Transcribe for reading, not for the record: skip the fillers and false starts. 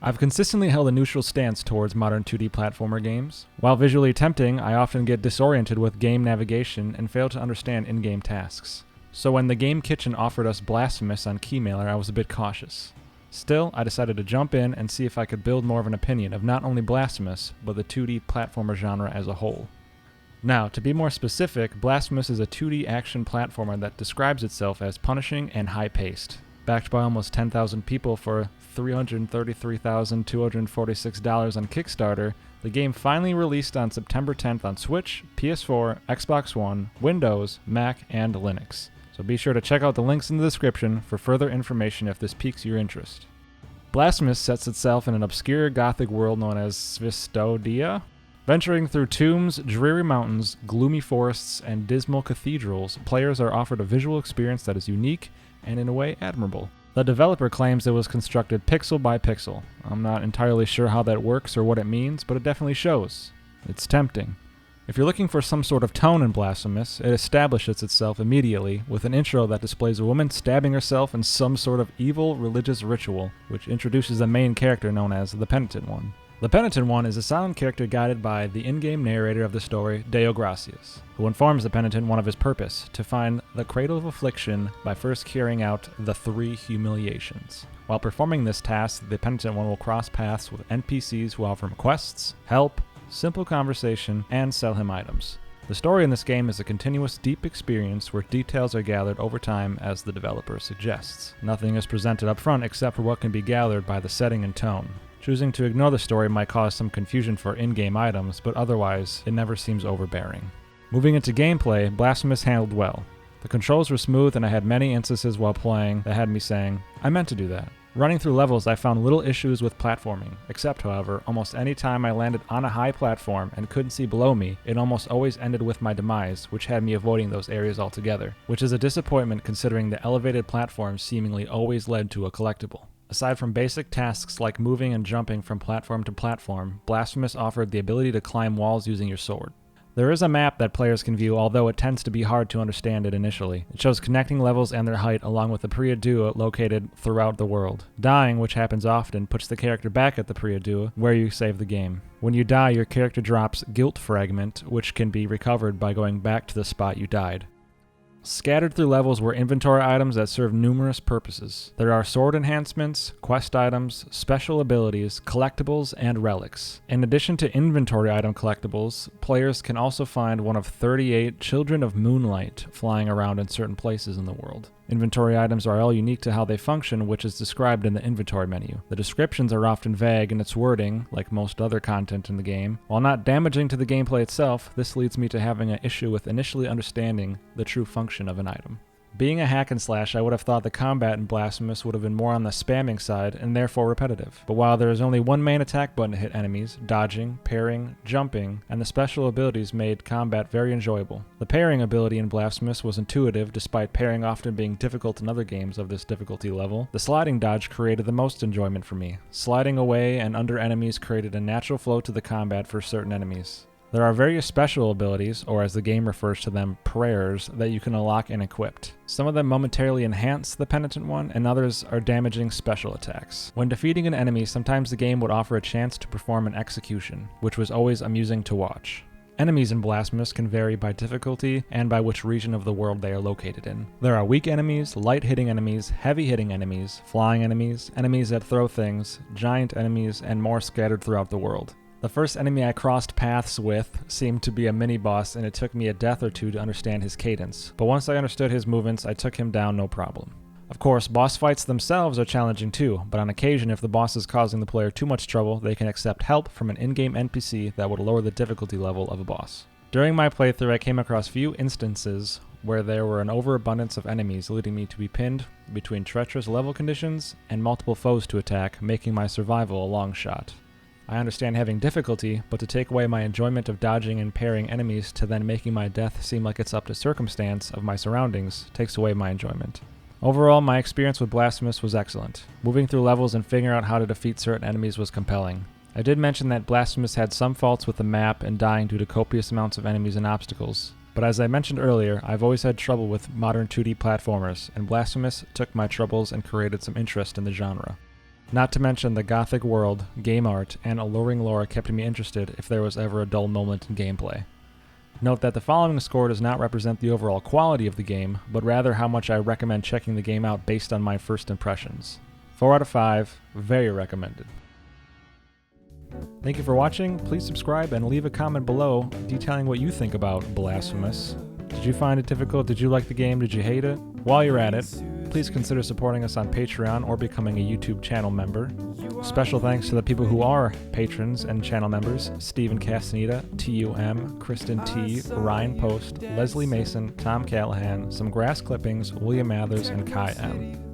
I've consistently held a neutral stance towards modern 2D platformer games. While visually tempting, I often get disoriented with game navigation and fail to understand in-game tasks. So when the Game Kitchen offered us Blasphemous on Keymailer, I was a bit cautious. Still, I decided to jump in and see if I could build more of an opinion of not only Blasphemous, but the 2D platformer genre as a whole. Now, to be more specific, Blasphemous is a 2D action platformer that describes itself as punishing and high-paced. Backed by almost 10,000 people for $333,246 on Kickstarter, the game finally released on September 10th on Switch, PS4, Xbox One, Windows, Mac, and Linux. So be sure to check out the links in the description for further information if this piques your interest. Blasphemous sets itself in an obscure gothic world known as Svistodia. Venturing through tombs, dreary mountains, gloomy forests, and dismal cathedrals, players are offered a visual experience that is unique and in a way admirable. The developer claims it was constructed pixel by pixel. I'm not entirely sure how that works or what it means, but it definitely shows. It's tempting. If you're looking for some sort of tone in Blasphemous, it establishes itself immediately with an intro that displays a woman stabbing herself in some sort of evil religious ritual, which introduces the main character known as the Penitent One. The Penitent One is a silent character guided by the in-game narrator of the story, Deo Gracias, who informs the Penitent One of his purpose, to find the Cradle of Affliction by first carrying out the 3 humiliations. While performing this task, the Penitent One will cross paths with NPCs who offer him quests, help, simple conversation, and sell him items. The story in this game is a continuous, deep experience where details are gathered over time as the developer suggests. Nothing is presented up front except for what can be gathered by the setting and tone. Choosing to ignore the story might cause some confusion for in-game items, but otherwise, it never seems overbearing. Moving into gameplay, Blasphemous handled well. The controls were smooth and I had many instances while playing that had me saying, I meant to do that. Running through levels, I found little issues with platforming, except, however, almost any time I landed on a high platform and couldn't see below me, it almost always ended with my demise, which had me avoiding those areas altogether, which is a disappointment considering the elevated platforms seemingly always led to a collectible. Aside from basic tasks like moving and jumping from platform to platform, Blasphemous offered the ability to climb walls using your sword. There is a map that players can view, although it tends to be hard to understand it initially. It shows connecting levels and their height along with the Priadua located throughout the world. Dying, which happens often, puts the character back at the Priadua, where you save the game. When you die, your character drops Guilt Fragment, which can be recovered by going back to the spot you died. Scattered through levels were inventory items that serve numerous purposes. There are sword enhancements, quest items, special abilities, collectibles, and relics. In addition to inventory item collectibles, players can also find one of 38 Children of Moonlight flying around in certain places in the world. Inventory items are all unique to how they function, which is described in the inventory menu. The descriptions are often vague in its wording, like most other content in the game. While not damaging to the gameplay itself, this leads me to having an issue with initially understanding the true function of an item. Being a hack and slash, I would have thought the combat in Blasphemous would have been more on the spamming side and therefore repetitive. But while there is only one main attack button to hit enemies, dodging, parrying, jumping, and the special abilities made combat very enjoyable. The parrying ability in Blasphemous was intuitive despite parrying often being difficult in other games of this difficulty level. The sliding dodge created the most enjoyment for me. Sliding away and under enemies created a natural flow to the combat for certain enemies. There are various special abilities, or as the game refers to them, prayers, that you can unlock and equip. Some of them momentarily enhance the Penitent One, and others are damaging special attacks. When defeating an enemy, sometimes the game would offer a chance to perform an execution, which was always amusing to watch. Enemies in Blasphemous can vary by difficulty and by which region of the world they are located in. There are weak enemies, light-hitting enemies, heavy-hitting enemies, flying enemies, enemies that throw things, giant enemies, and more scattered throughout the world. The first enemy I crossed paths with seemed to be a mini-boss, and it took me a death or two to understand his cadence, but once I understood his movements, I took him down no problem. Of course, boss fights themselves are challenging too, but on occasion if the boss is causing the player too much trouble, they can accept help from an in-game NPC that would lower the difficulty level of a boss. During my playthrough, I came across few instances where there were an overabundance of enemies, leading me to be pinned between treacherous level conditions and multiple foes to attack, making my survival a long shot. I understand having difficulty, but to take away my enjoyment of dodging and parrying enemies to then making my death seem like it's up to circumstance of my surroundings takes away my enjoyment. Overall, my experience with Blasphemous was excellent. Moving through levels and figuring out how to defeat certain enemies was compelling. I did mention that Blasphemous had some faults with the map and dying due to copious amounts of enemies and obstacles. But as I mentioned earlier, I've always had trouble with modern 2D platformers, and Blasphemous took my troubles and created some interest in the genre. Not to mention the gothic world, game art, and alluring lore kept me interested if there was ever a dull moment in gameplay. Note that the following score does not represent the overall quality of the game, but rather how much I recommend checking the game out based on my first impressions. 4 out of 5, very recommended. Thank you for watching. Please subscribe and leave a comment below detailing what you think about Blasphemous. Did you find it difficult? Did you like the game? Did you hate it? While you're at it, please consider supporting us on Patreon or becoming a YouTube channel member. Special thanks to the people who are patrons and channel members: Stephen Castaneda, TUM, Kristen T, Ryan Post, Leslie Mason, Tom Callahan, some grass clippings, William Mathers, and Kai M.